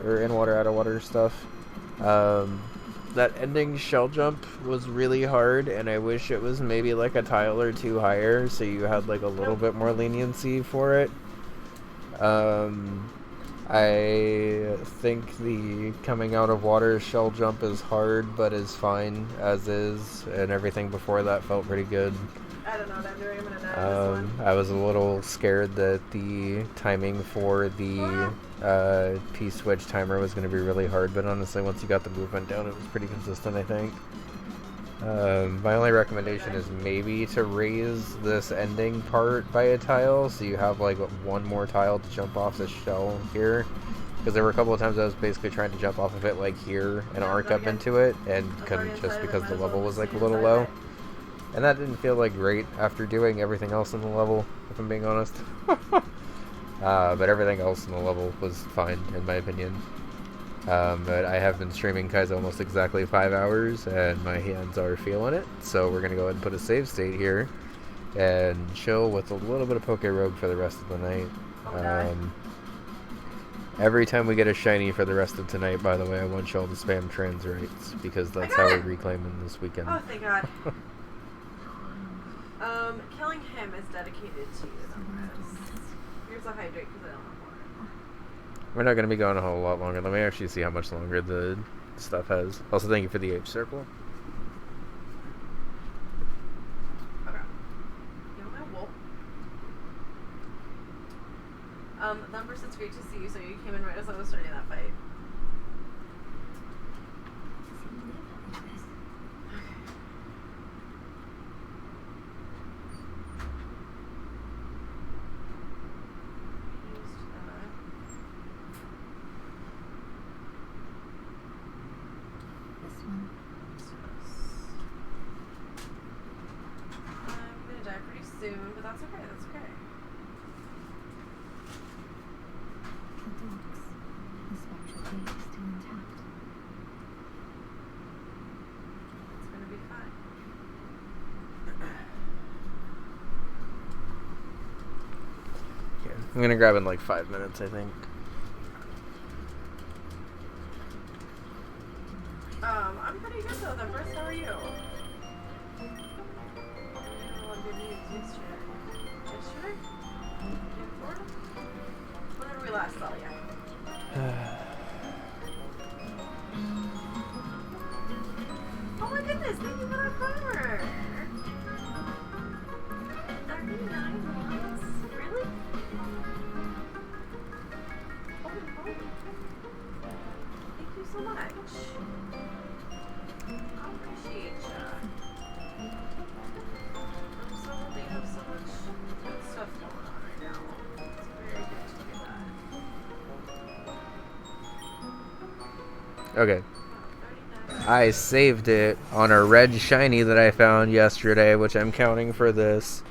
or in water, out of water stuff. That ending shell jump was really hard, and I wish it was maybe like a tile or two higher, so you had like a little bit more leniency for it. I think the coming out of water shell jump is hard, but is fine as is, and everything before that felt pretty good. I don't know what I'm doing. I'm gonna die this one. I was a little scared that the timing for the P-switch timer was going to be really hard, but honestly, once you got the movement down, it was pretty consistent, I think. My only recommendation is maybe to raise this ending part by a tile, so you have like one more tile to jump off the shell here. Because there were a couple of times I was basically trying to jump off of it like here and arc up into it, and couldn't just because the level was like a little low. And that didn't feel like great after doing everything else in the level, if I'm being honest. But everything else in the level was fine, in my opinion. But I have been streaming Kaizo almost exactly 5 hours, and my hands are feeling it. So we're going to go ahead and put a save state here, and chill with a little bit of pokerogue for the rest of the night. Every time we get a shiny for the rest of tonight, by the way, I want y'all to spam trans rights, because that's how we're reclaiming this weekend. Oh, thank God. Killing him is dedicated to you, though. Here's a hydrate, because I don't have water. We're not going to be going a whole lot longer. Let me actually see how much longer the stuff has. Also, thank you for the H circle. Okay. You want my wool? Numbers, it's great to see you. So you came in right as I was starting that fight. Soon, but that's okay. That's okay. The spectral gate is still intact. It's gonna be fine. Yeah, I'm gonna grab in like 5 minutes, I think. I'm pretty good though. The first, how are you? Yesterday? In Florida? Whenever we last saw you. Oh my goodness, thank you for that primer! 39 months? Really? Holy moly. Thank you so much. I appreciate ya. I'm so happy you have so much good stuff going on right now. It's very good to hear that. Okay. I saved it on a red shiny that I found yesterday, which I'm counting for this.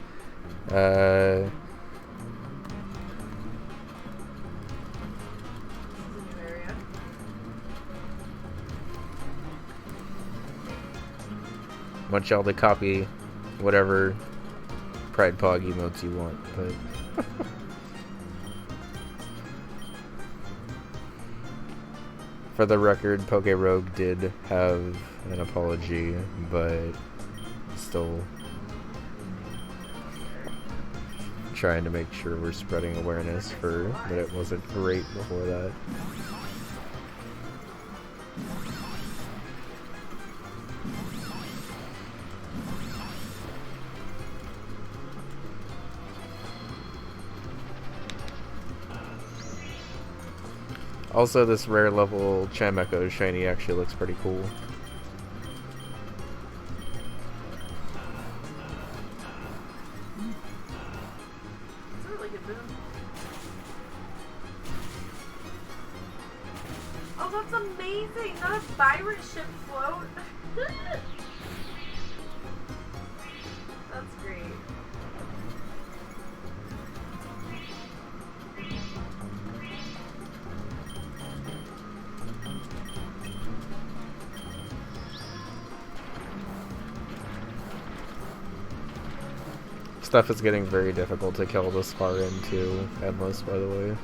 Want y'all to copy whatever Pride Pog emotes you want, but for the record, pokerogue did have an apology, but still trying to make sure we're spreading awareness for that it wasn't great before that. Also, this rare level Chameco shiny actually looks pretty cool. It's a really good boom. Oh, that's amazing! Not a pirate ship float. That's great. Stuff is getting very difficult to kill this far into Endless, by the way.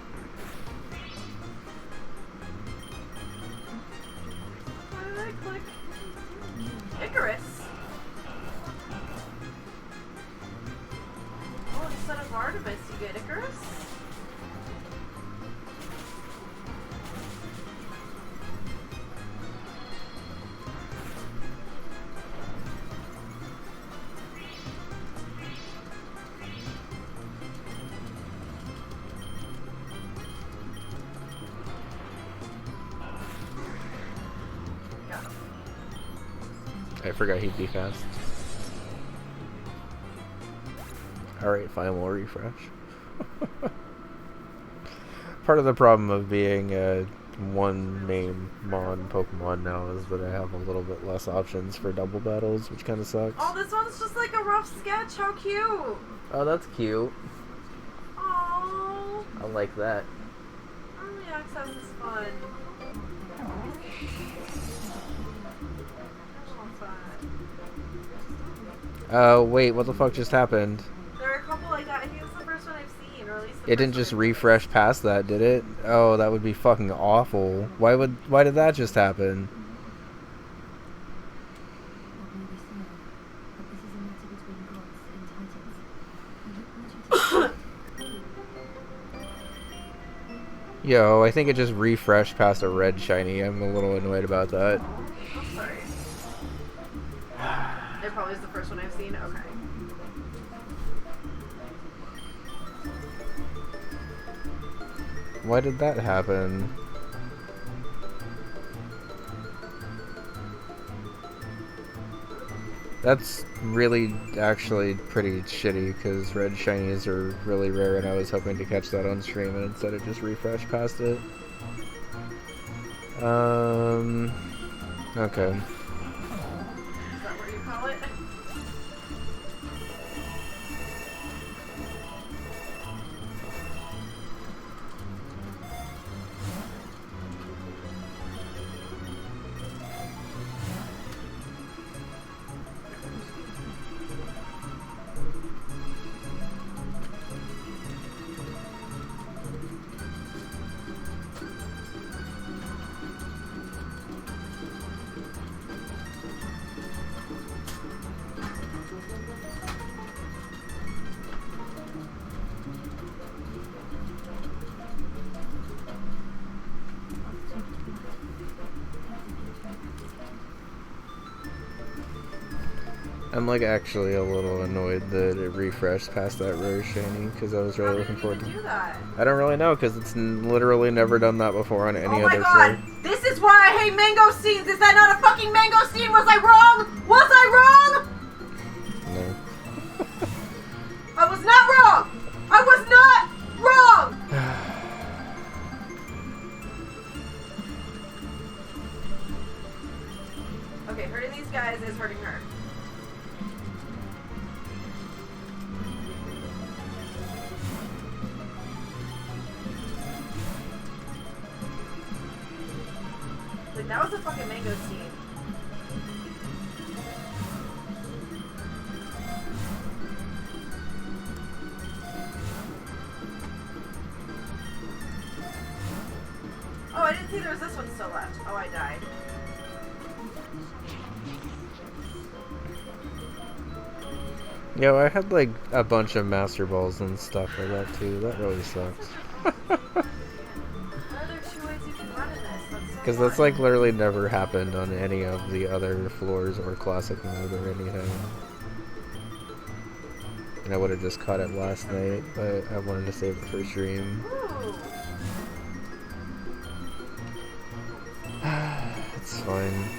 I forgot he'd be fast. Alright, fine, we'll refresh. Part of the problem of being a one name Mon Pokemon now is that I have a little bit less options for double battles, which kind of sucks. Oh, this one's just like a rough sketch. How cute. Oh, that's cute. Oh. I like that. Early access is fun. I love that. Wait, what the fuck just happened? There are a couple like that. I think it's the first one I've seen, or at least the It first didn't one just I've refresh past that, did it? Oh, that would be fucking awful. Why did that just happen? Yo, I think it just refreshed past a red shiny. I'm a little annoyed about that. I'm sorry. It probably is the first one I've seen. Okay. Why did that happen? That's really actually pretty shitty because red shinies are really rare and I was hoping to catch that on stream and instead it just refreshed past it. Okay. Is that what you call it? I'm like actually a little annoyed that it refreshed past that rare shiny because I was really looking forward to do that? I don't really know because it's literally never done that before on any Oh my other god! floor. This is why I hate mangosteens! Is that not a fucking mangosteen? Was I wrong? Was I wrong? No. I was not wrong! I was not wrong! Okay, hurting these guys is hurting her. Like, that was a fucking mangosteen. Oh, I didn't see there was this one still left. Oh, I died. Yo, I had like a bunch of Master Balls and stuff like that too. That really sucks. What other two ways you can run in this? That's so Because that's boring. like literally never happened on any of the other floors or classic mode or anything. And I would have just caught it last night, but I wanted to save it for stream. Ooh. It's fine.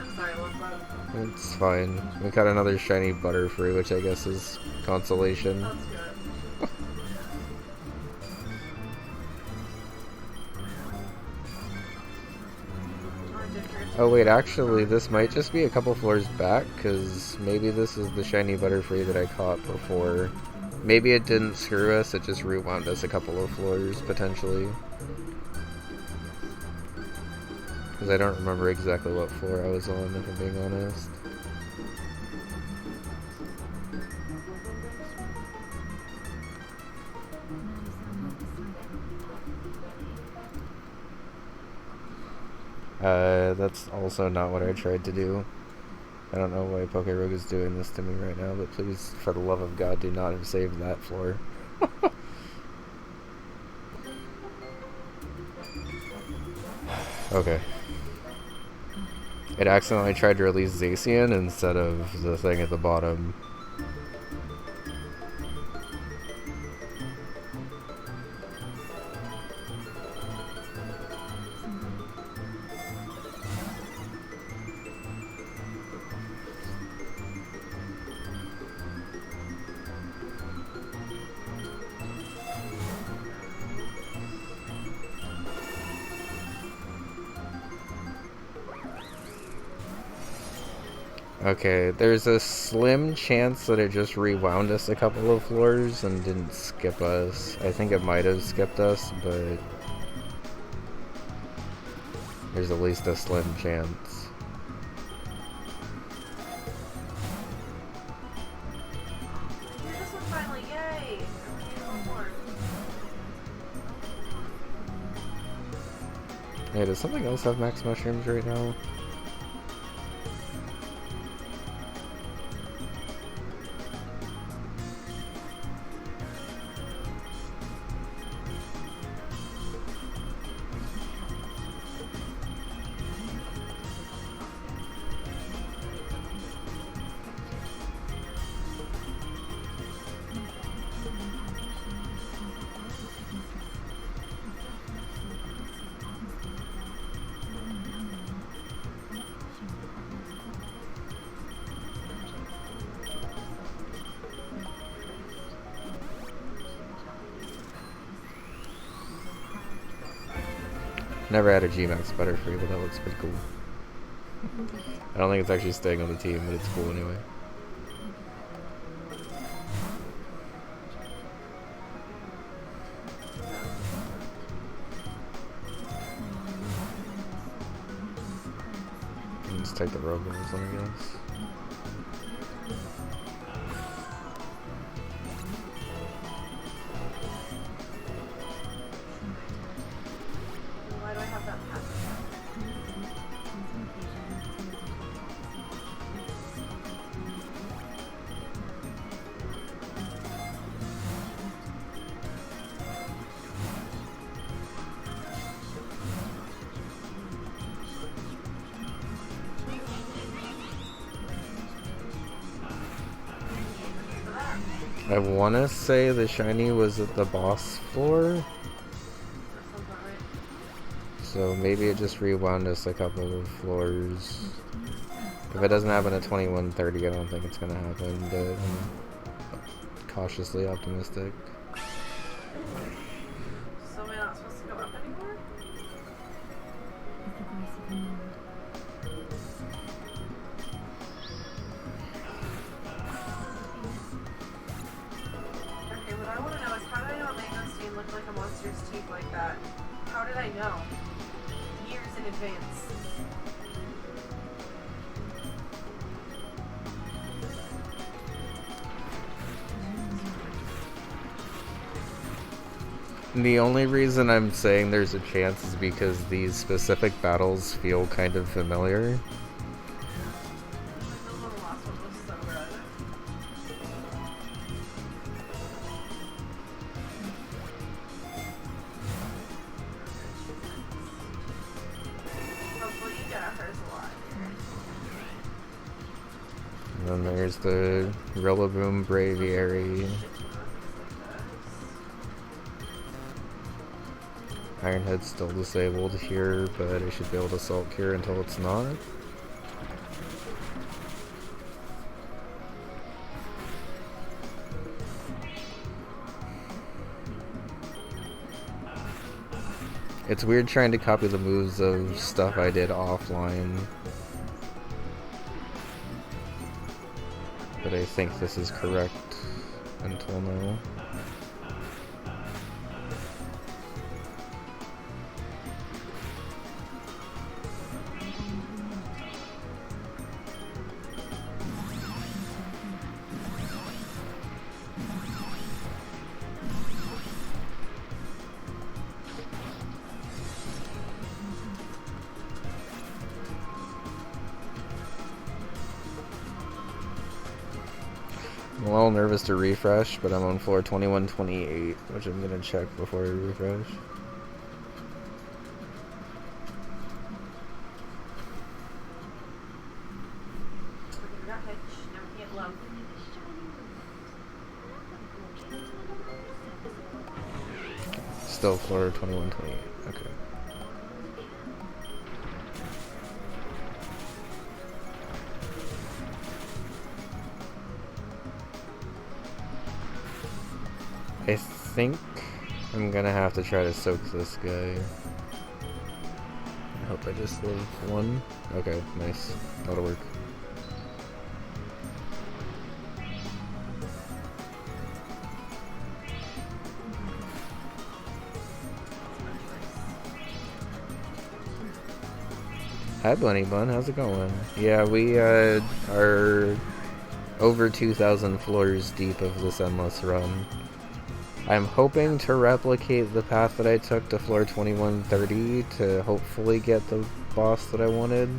I'm sorry, what's up? It's fine. We got another shiny Butterfree, which I guess is consolation. That's good. Oh wait, actually, this might just be a couple floors back, because maybe this is the shiny Butterfree that I caught before. Maybe it didn't screw us, it just rewound us a couple of floors, potentially. Because I don't remember exactly what floor I was on, if I'm being honest. That's also not what I tried to do. I don't know why pokerogue is doing this to me right now, but please, for the love of God, do not have saved that floor. Okay. It accidentally tried to release Zacian instead of the thing at the bottom. Okay, there's a slim chance that it just rewound us a couple of floors and didn't skip us. I think it might have skipped us, but there's at least a slim chance. I did this one finally, yay! I need one more. Hey, does something else have max mushrooms right now? Never had a G-Max Butterfree, but that looks pretty cool. I don't think it's actually staying on the team, but it's cool anyway. Let's take the rogue ones, I guess. Why do I have that passive? I want to say the shiny was at the boss floor, That sounds about right. so maybe it just rewound us a couple of floors. If it doesn't happen at 21:30, I don't think it's gonna happen, but I'm cautiously optimistic. So am I not supposed to go up anymore? With the grace of the moon. Okay, what I want to know is how did I know a mangosteen looked like a monster's teeth like that? How did I know? Years in advance. The only reason I'm saying there's a chance is because these specific battles feel kind of familiar. Like the little last one was so good. Hopefully you get hers alive. And then there's the Rillaboom Braviary. Ironhead's still disabled here, but I should be able to Salt Cure until it's not. It's weird trying to copy the moves of stuff I did offline. But I think this is correct until now. I'm a little nervous to refresh, but I'm on floor 2128, which I'm gonna check before I refresh. Okay, we got Hitch. Now we can get Love. Still floor 2128. Okay. I think I'm gonna have to try to soak this guy. I hope I just live one. Okay, nice. That'll work. Hi, Bunny Bun. How's it going? Yeah, we are over 2,000 floors deep of this endless run. I'm hoping to replicate the path that I took to floor 2130 to hopefully get the boss that I wanted.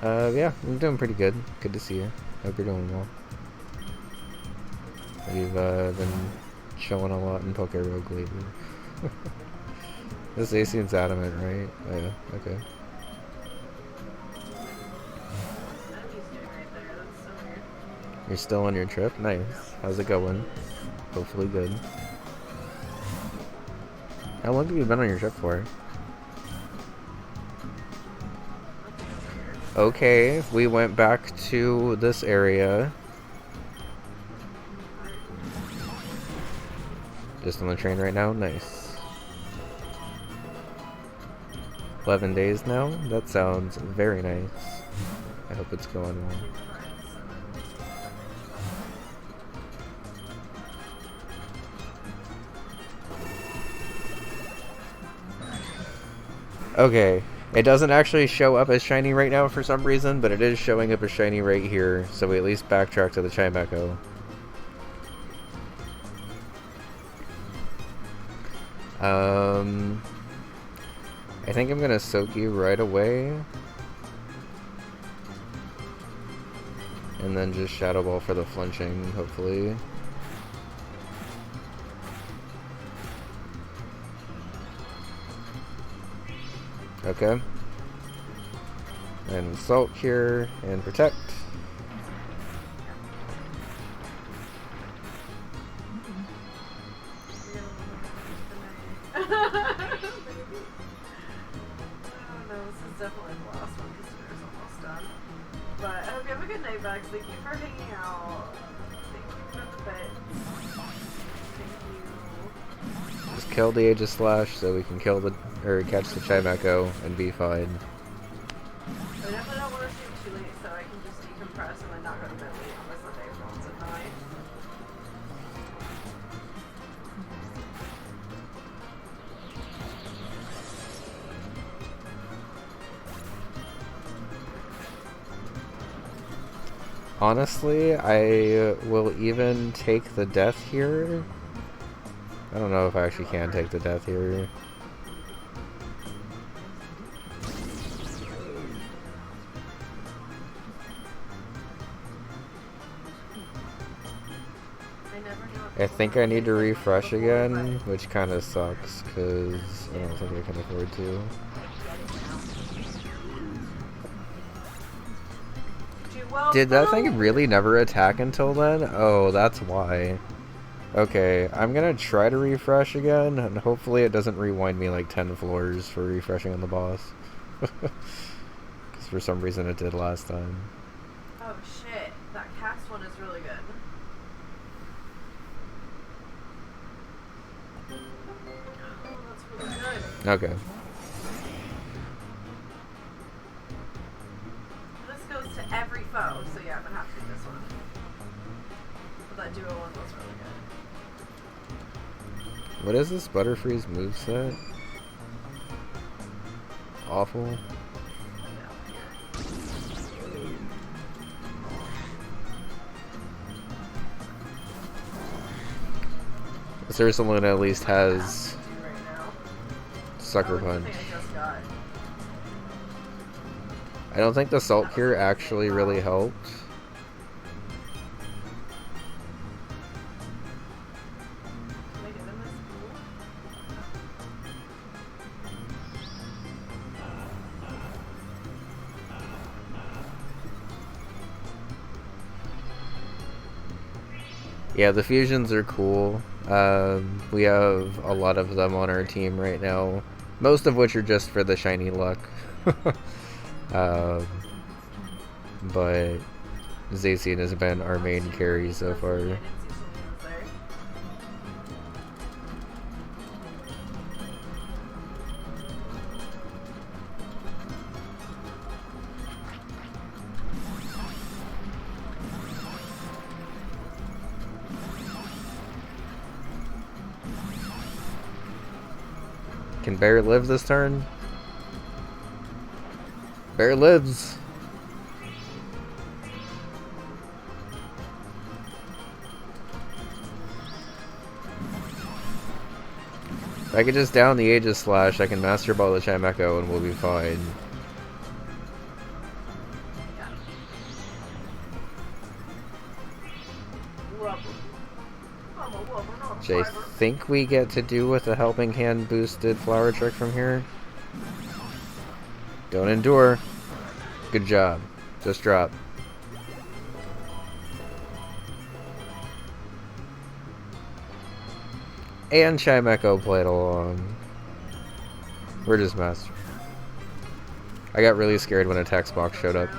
Yeah, I'm doing pretty good. Good to see you. Hope you're doing well. We've been showing a lot in pokerogue lately. This seems adamant, right? Oh, yeah, okay. You're still on your trip? Nice. How's it going? Hopefully good. How long have you been on your trip for? Okay, we went back to this area. Just on the train right now? Nice. 11 days now? That sounds very nice. I hope it's going well. Okay, it doesn't actually show up as shiny right now for some reason, but it is showing up as shiny right here, so we at least backtrack to the Chime Echo. I think I'm gonna soak you right away. And then just Shadow Ball for the flinching, hopefully. Okay. And Salt here, and Protect. Thank you for hanging out. Thank you for the bits. Thank you. Just kill the Aegis Slash so we can kill the catch the Chime Echo and be fine. I definitely don't want to stream too late, so I can just decompress and then not go to bed late on my Sunday for once at night. Honestly, I will even take the death here. I don't know if I actually can take the death here. I think I need to refresh again, which kind of sucks because I don't think I can afford to. Did that thing really never attack until then? Oh, that's why. Okay, I'm gonna try to refresh again, and hopefully it doesn't rewind me like 10 floors for refreshing on the boss. Because for some reason it did last time. Oh shit, that cast one is really good. Oh, that's really good. Okay. Every foe, so yeah, I'm gonna have to do this one. But that duo one was really good. What is this Butterfree's moveset? Awful. Is there someone that at least has Sucker Punch? I don't think the Salt Cure actually really helped. Yeah, the fusions are cool. We have a lot of them on our team right now, most of which are just for the shiny luck. But Zacian has been our main carry so far. Can Bear live this turn? Bear lives. If I could just down the Aegis Slash, I can Master Ball the Chimecho and we'll be fine. Which I think we get to do with a Helping Hand boosted Flower Trick from here. Don't endure. Good job. Just drop. And Chimecho played along. We're just master. I got really scared when a text box showed up.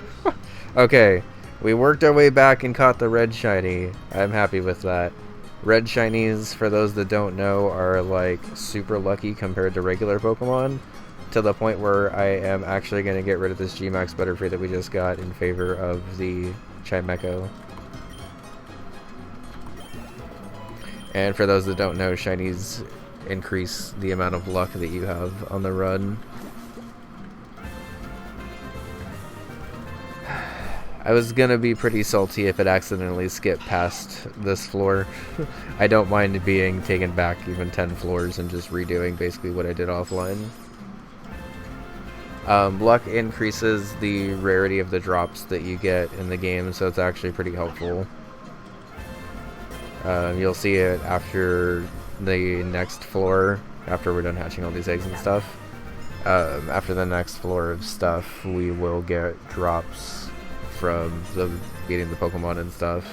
Okay, we worked our way back and caught the red shiny. I'm happy with that. Red shinies, for those that don't know, are like super lucky compared to regular Pokemon, to the point where I am actually going to get rid of this Gmax Butterfree that we just got in favor of the Chimecho. And for those that don't know, shinies increase the amount of luck that you have on the run. I was gonna be pretty salty if it accidentally skipped past this floor. I don't mind being taken back even 10 floors and just redoing basically what I did offline. Luck increases the rarity of the drops that you get in the game, so it's actually pretty helpful. You'll see it after the next floor, after we're done hatching all these eggs and stuff. After the next floor of stuff, we will get drops from beating the Pokemon and stuff.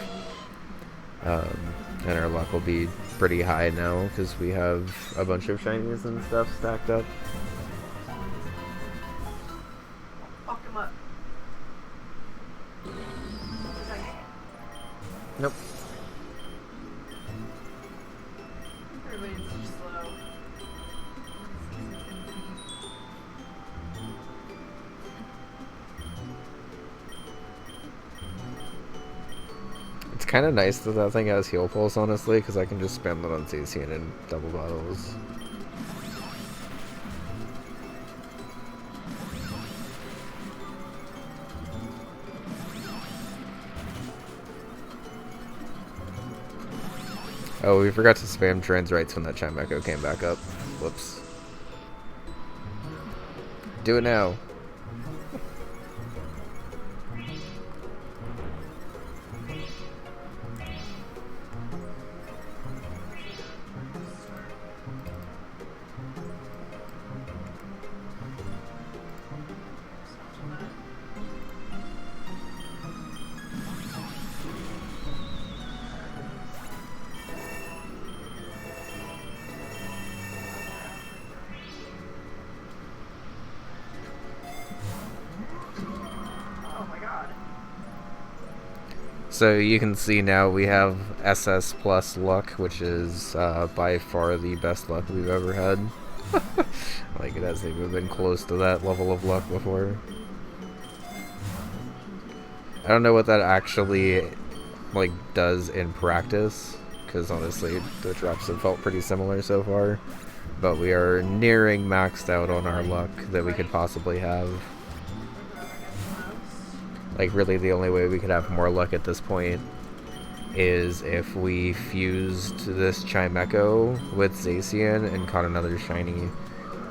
And our luck will be pretty high now, because we have a bunch of shinies and stuff stacked up. Fuck him up. Nope. Everybody's too slow. It's kind of nice that that thing has Heal Pulse, honestly, because I can just spam that on CC and double battles. Oh, we forgot to spam Trans Rights when that Chimecho came back up. Whoops. Do it now. So you can see now we have SS plus luck, which is by far the best luck we've ever had. Like, it hasn't even been close to that level of luck before. I don't know what that actually like does in practice, because honestly the drops have felt pretty similar so far, but we are nearing maxed out on our luck that we could possibly have. Like, really the only way we could have more luck at this point is if we fused this Chimecho with Zacian and caught another shiny,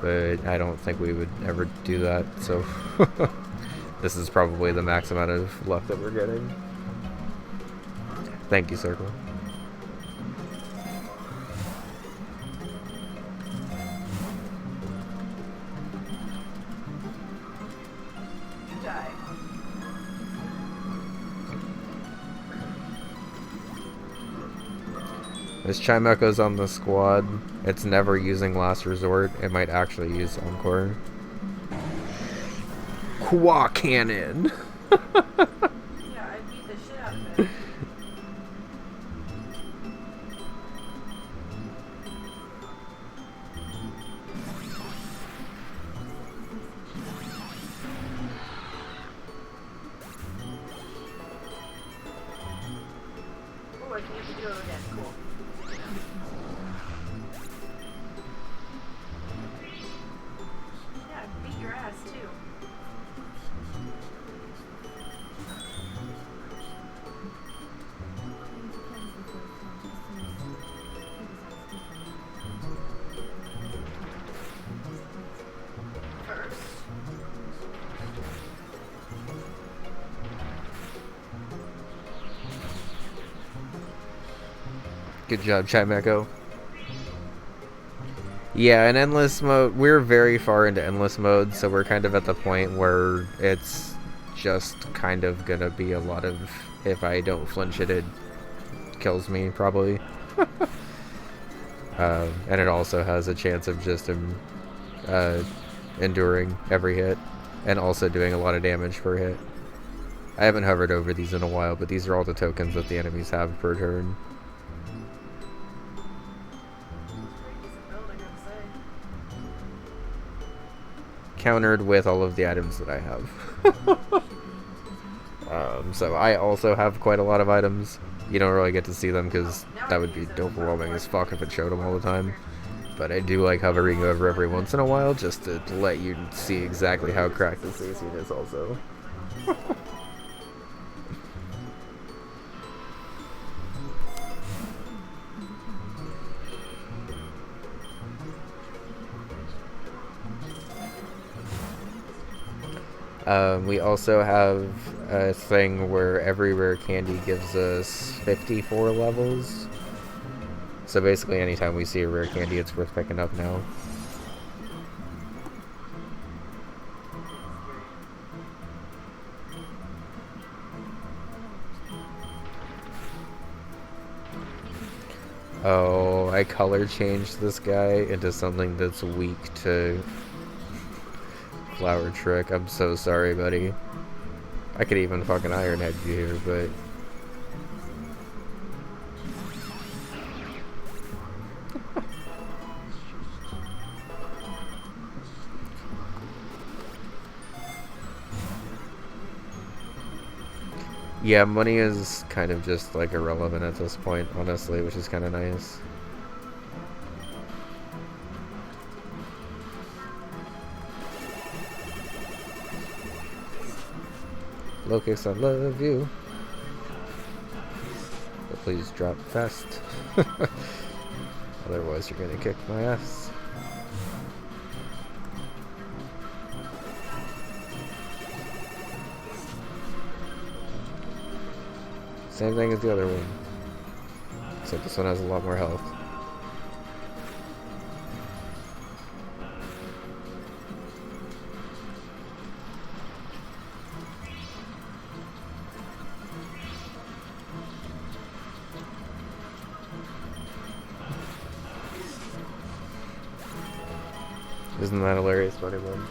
but I don't think we would ever do that, so this is probably the max amount of luck that we're getting. Thank you, Circle. This Chimecho's on the squad. It's never using Last Resort. It might actually use Encore. Qua Cannon! Yeah, I beat the shit out of it. Oh, I can get to do it again. Cool. Yeah, beat your ass too. Good job, Chimecho. Yeah, in endless mode, we're very far into endless mode, so we're kind of at the point where it's just kind of gonna be a lot of, if I don't flinch it kills me, probably. And it also has a chance of just enduring every hit, and also doing a lot of damage per hit. I haven't hovered over these in a while, but these are all the tokens that the enemies have per turn. Countered with all of the items that I have. So I also have quite a lot of items. You don't really get to see them because that would be overwhelming as fuck if it showed them all the time. But I do like hovering over every once in a while just to let you see exactly how cracked this AC is also. We also have a thing where every rare candy gives us 54 levels. So basically anytime we see a rare candy, it's worth picking up now. Oh, I color changed this guy into something that's weak to Flower Trick. I'm so sorry, buddy. I could even fucking Iron Head you here, but... yeah, money is kind of just like irrelevant at this point, honestly, which is kind of nice. Locust, I love you. But please drop fast. Otherwise you're gonna kick my ass. Same thing as the other one. Except this one has a lot more health. Isn't that hilarious, funny one?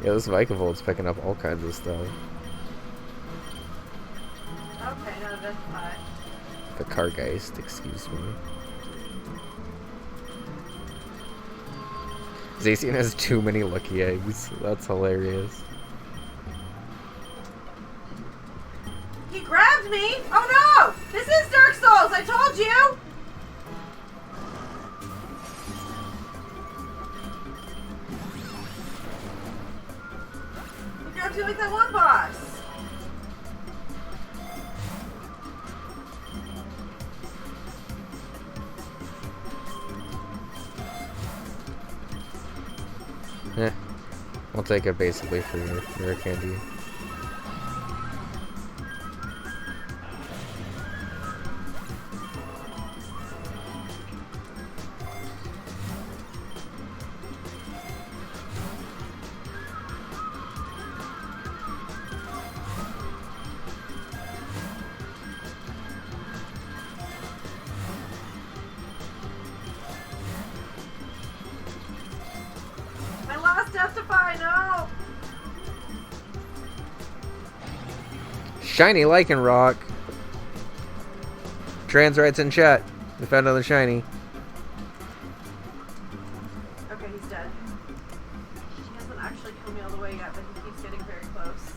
Yeah, this Vikavold's picking up all kinds of stuff. Okay, no, that's fine. The Cargeist, excuse me. Zacian has too many lucky eggs. That's hilarious. He grabbed me! Oh no! This is Dark Souls! I told you! He grabbed you like that one boss! Eh. I'll take it basically for your candy. My last testify, no! Shiny Lycanroc. Trans writes in chat. We found another shiny. Okay, he's dead. He hasn't actually killed me all the way yet, but he keeps getting very close.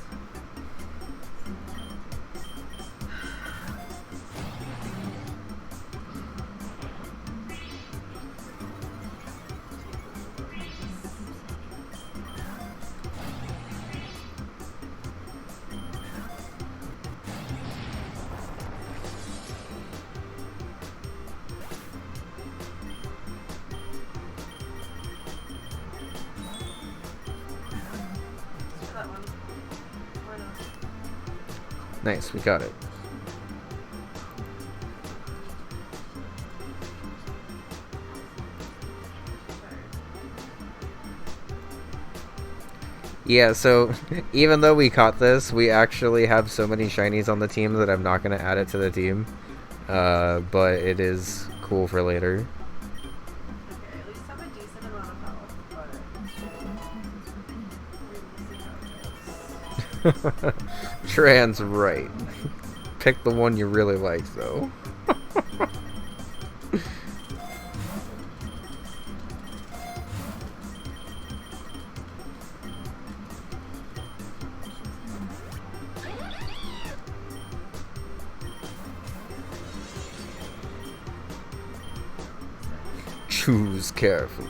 That one. Why not? Nice, we got it. Yeah, so even though we caught this, we actually have so many shinies on the team that I'm not going to add it to the team. But it is cool for later. Okay, at least have a decent amount of health, but we will see how it goes. Tran's right. Pick the one you really like, though. Choose carefully.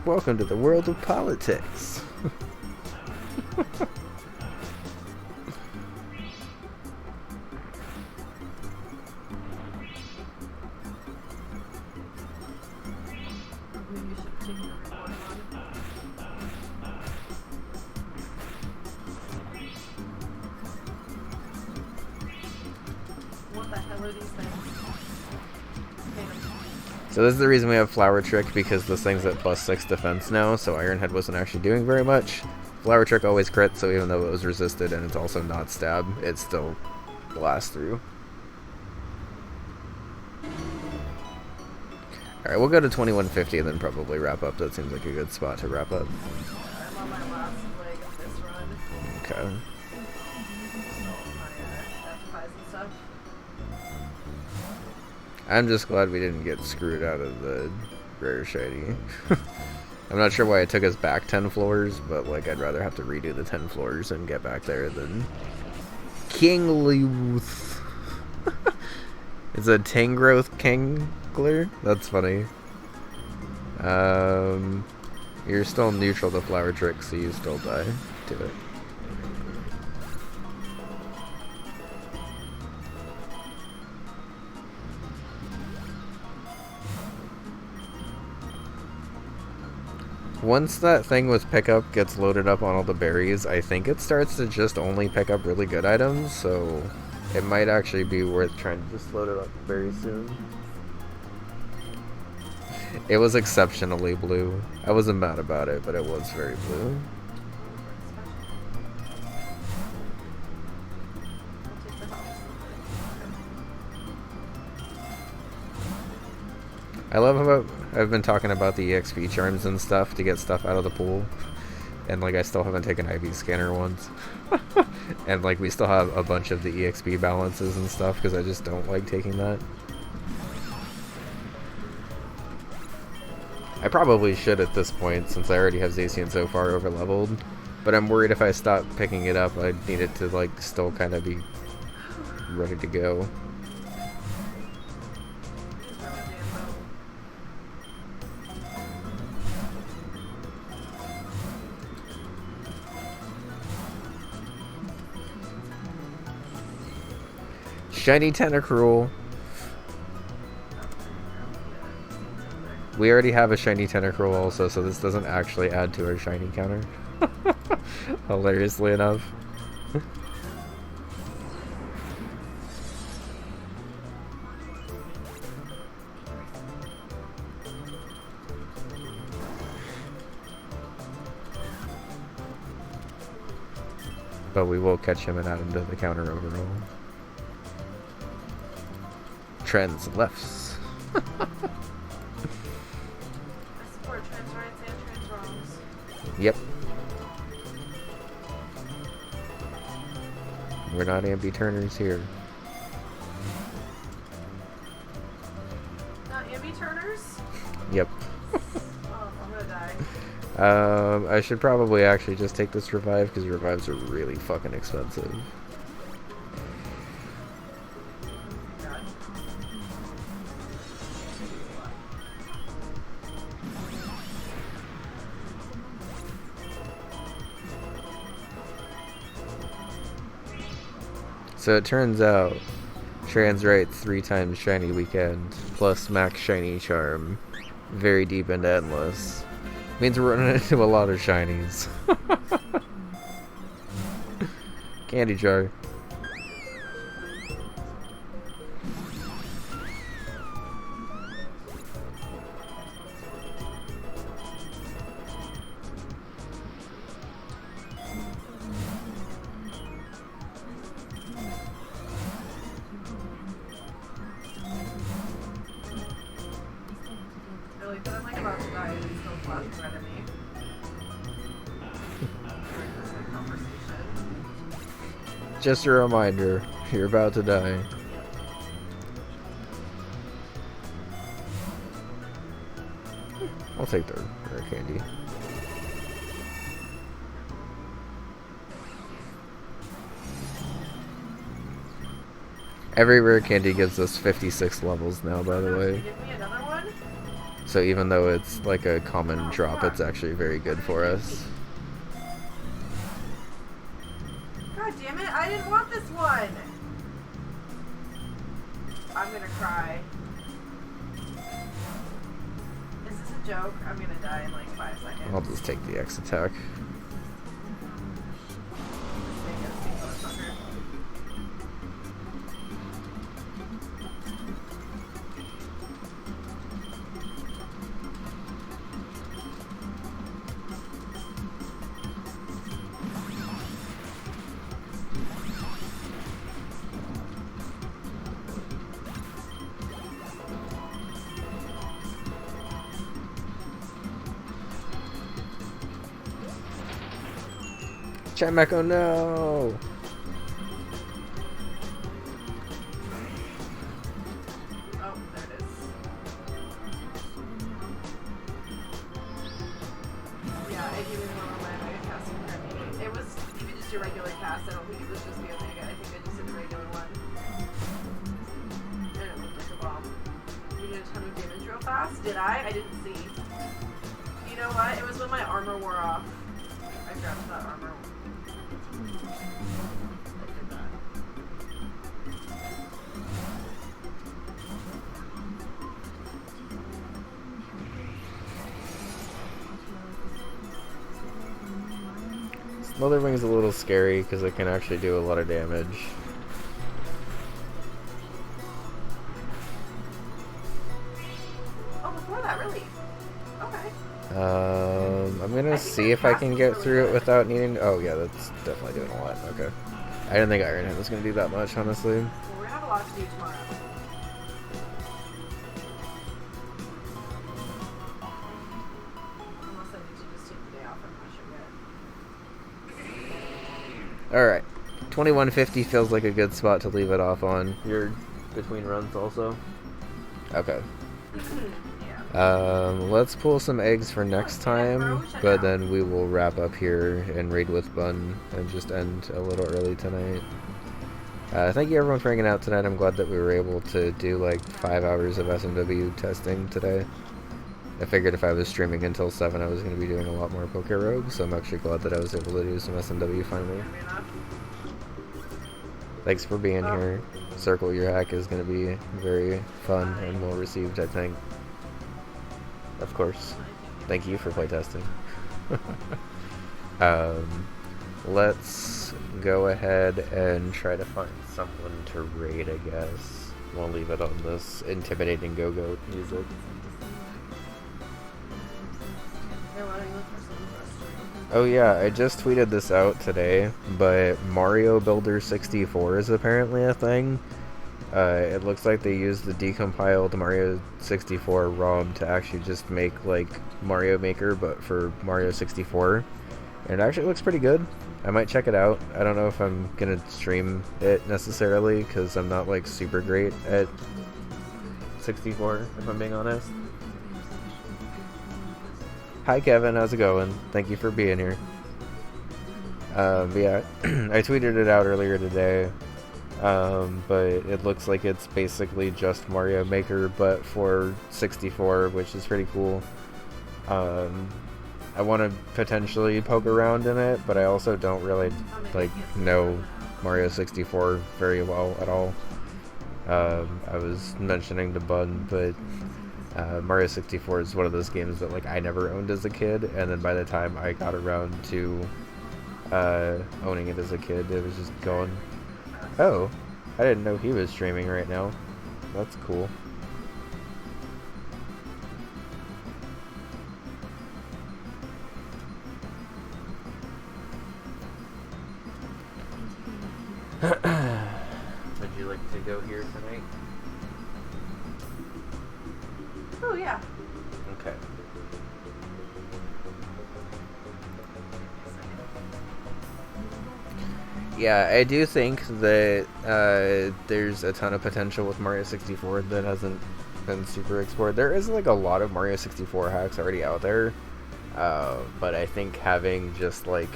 Welcome to the world of politics. Maybe you should take your recording on. What the hell are these things? So this is the reason we have Flower Trick, because this thing's at +6 defense now, so Iron Head wasn't actually doing very much. Flower Trick always crit, so even though it was resisted and it's also not stab, it still blasts through. Alright, we'll go to 2150 and then probably wrap up. That seems like a good spot to wrap up. I'm on my last leg of this run. Okay. F5s and stuff. I'm just glad we didn't get screwed out of the rare shiny. I'm not sure why it took us back 10 floors, but like I'd rather have to redo the 10 floors and get back there than King Luth. It's a Tangrowth Kingler? That's funny. You're still neutral to Flower Trick, so you still die to it. Once that thing with pickup gets loaded up on all the berries, I think it starts to just only pick up really good items, so it might actually be worth trying to just load it up very soon. It was exceptionally blue. I wasn't mad about it, but it was very blue. I love how I've been talking about the EXP charms and stuff to get stuff out of the pool, and like I still haven't taken IV scanner once. And like we still have a bunch of the EXP balances and stuff because I just don't like taking that. I probably should at this point since I already have Zacian so far over leveled, but I'm worried if I stop picking it up I'd need it to like still kind of be ready to go. Shiny Tentacruel. We already have a shiny Tentacruel also, so this doesn't actually add to our shiny counter. Hilariously enough. But we will catch him and add him to the counter overall. Trends lefts. I support trans rights and trans wrongs. Yep. We're not ambi-turners here. Not ambi-turners? Yep. Oh, I'm gonna die. I should probably actually just take this revive because revives are really fucking expensive. God. So it turns out Trans writes 3 times Shiny Weekend plus Max Shiny Charm very deep into Endless. Means we're running into a lot of shinies. Candy jar. Really, but I'm like about to die and he's still flashing red at me. This like conversation. Just a reminder, you're about to die. I'll take the rare candy. Every rare candy gives us 56 levels now, by the way. Give me another one? So even though it's like a common drop, it's actually very good for us. God damn it, I didn't want this one! I'm gonna cry. Is this a joke? I'm gonna die in like 5 seconds. I'll just take the X attack. Chimeco, no! Oh, there it is. Yeah, I gave it one on my Omega cast and Grammy. It was even just a regular cast. I don't think it was just the Omega. I think I just did the regular one. And it looked like a bomb. You did a ton of damage real fast. Did I? I didn't see. You know what? It was when my armor wore off. I grabbed that armor. Motherwing's a little scary because it can actually do a lot of damage. Oh, before that, really? Okay. I'm gonna see if I can get through it without needing. Oh yeah, that's definitely doing a lot. Okay. I didn't think Iron Head was gonna do that much, honestly. Well, we're gonna have a lot to do tomorrow. Unless I need to just take the day off, I'm not sure yet. Alright. 2150 feels like a good spot to leave it off on. You're between runs also? Okay. Yeah. Let's pull some eggs for next time, but then we will wrap up here and raid with Bun and just end a little early tonight. Thank you everyone for hanging out tonight. I'm glad that we were able to do like 5 hours of SMW testing today. I figured if I was streaming until 7 I was going to be doing a lot more pokerogue, so I'm actually glad that I was able to do some SMW finally. Thanks for being here. Circle Your Hack is going to be very fun and well received, I think. Of course. Thank you for playtesting. Let's go ahead and try to find someone to raid, I guess. We'll leave it on this intimidating go-go music. Oh yeah, I just tweeted this out today, but Mario Builder 64 is apparently a thing. It looks like they used the decompiled Mario 64 ROM to actually just make like Mario Maker, but for Mario 64. And it actually looks pretty good. I might check it out. I don't know if I'm gonna stream it necessarily, because I'm not like super great at 64, if I'm being honest. Hi Kevin, how's it going? Thank you for being here. But yeah, I tweeted it out earlier today. But it looks like it's basically just Mario Maker, but for 64, which is pretty cool. I want to potentially poke around in it, but I also don't really like know Mario 64 very well at all. I was mentioning to Bud, but Mario 64 is one of those games that like I never owned as a kid, and then by the time I got around to owning it as a kid. It was just going, oh, I didn't know he was streaming right now. That's cool. Would you like to go here tonight? Oh yeah. Okay. Yeah, I do think that there's a ton of potential with Mario 64 that hasn't been super explored. There is like a lot of Mario 64 hacks already out there, but I think having just like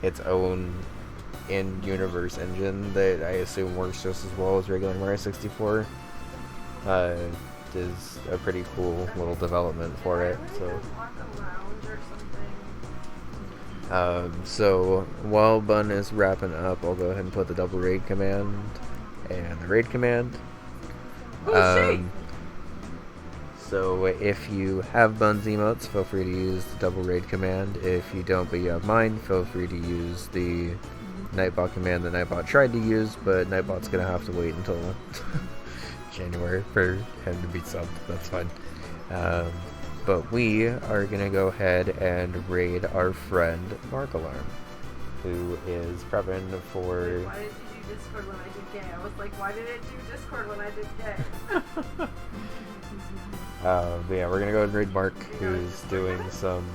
its own in-universe engine that I assume works just as well as regular Mario 64 is a pretty cool little development for it. So while Bun is wrapping up, I'll go ahead and put the double raid command and the raid command. So if you have Bun's emotes, feel free to use the double raid command. If you don't but you have mine, feel free to use the Nightbot command that Nightbot tried to use, but Nightbot's gonna have to wait until January for him to be subbed. That's fine. But we are gonna go ahead and raid our friend Mark Alarm, who is prepping for. Why did you do Discord when I did gay? I was like, why did it do Discord when I did gay? But yeah, we're gonna go and raid Mark, who's doing some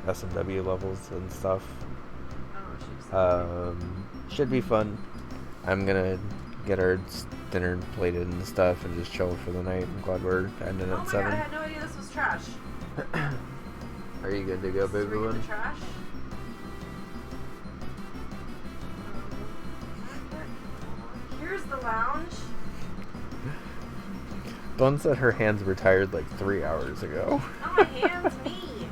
SMW levels and stuff. Should be fun. I'm gonna get our dinner plated and stuff and just chill for the night. I'm glad we're ending at 7. God, I had no idea this was trash. Are you good to go, baby? The trash? Here's the lounge. Bun said her hands were tired like 3 hours ago. Not my hands, me.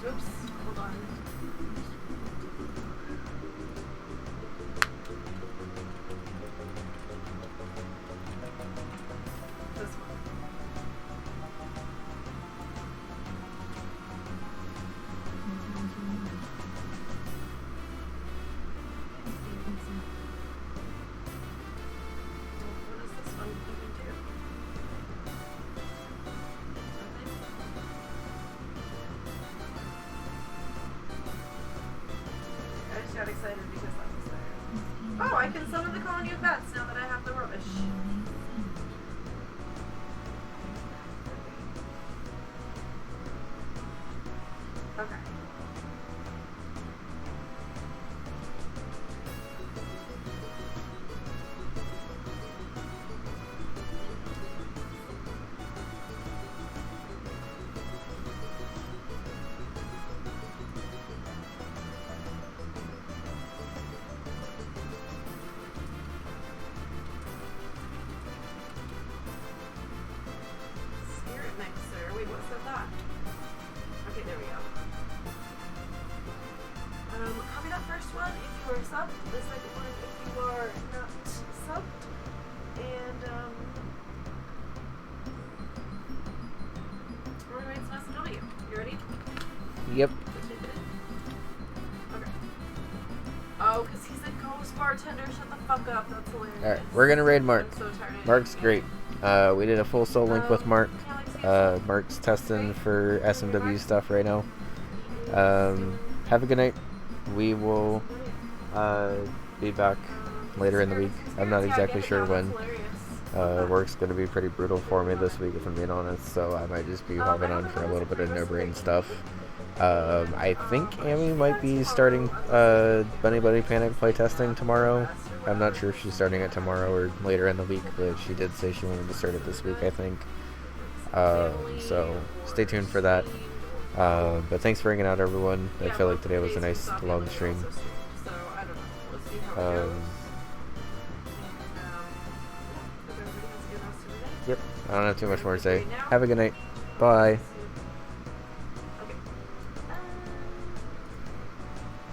Oops, hold on. This one. What does this one even do? I just got excited because that was there. Oh, I can summon the colony of bats now that I have the rubbish. Okay. Spirit mixer. Wait, what's that? Okay, there we go. Copy that first one if you are subbed. The second one if you are not subbed. And we're gonna read some SW. You ready? Yep. Okay. Oh, because he's a ghost bartender. Shut the fuck up. That's hilarious. Alright, we're gonna raid Mark. I'm so tired. Mark's great. We did a full soul link with Mark. Mark's testing for SMW stuff right now. Have a good night. We will be back later in the week. I'm not exactly sure when. Work's going to be pretty brutal for me this week, if I'm being honest, so I might just be hopping on for a little bit of no-brain stuff. I think Amy might be starting Bunny Bunny Panic playtesting tomorrow. I'm not sure if she's starting it tomorrow or later in the week, but she did say she wanted to start it this week, I think. So stay tuned for that. But thanks for hanging out, everyone. I feel like today was a nice long stream. Yep, I don't have too much more to say. Have a good night. Bye.